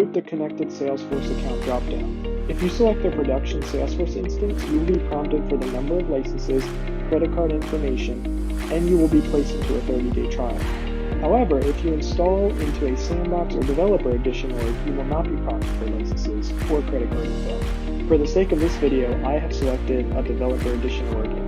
select the Connected Salesforce Account dropdown. If you select the Production Salesforce instance, you will be prompted for the number of licenses, credit card information, and you will be placed into a 30-day trial. However, if you install into a Sandbox or Developer Edition org, you will not be prompted for licenses or credit card info. For the sake of this video, I have selected a Developer Edition org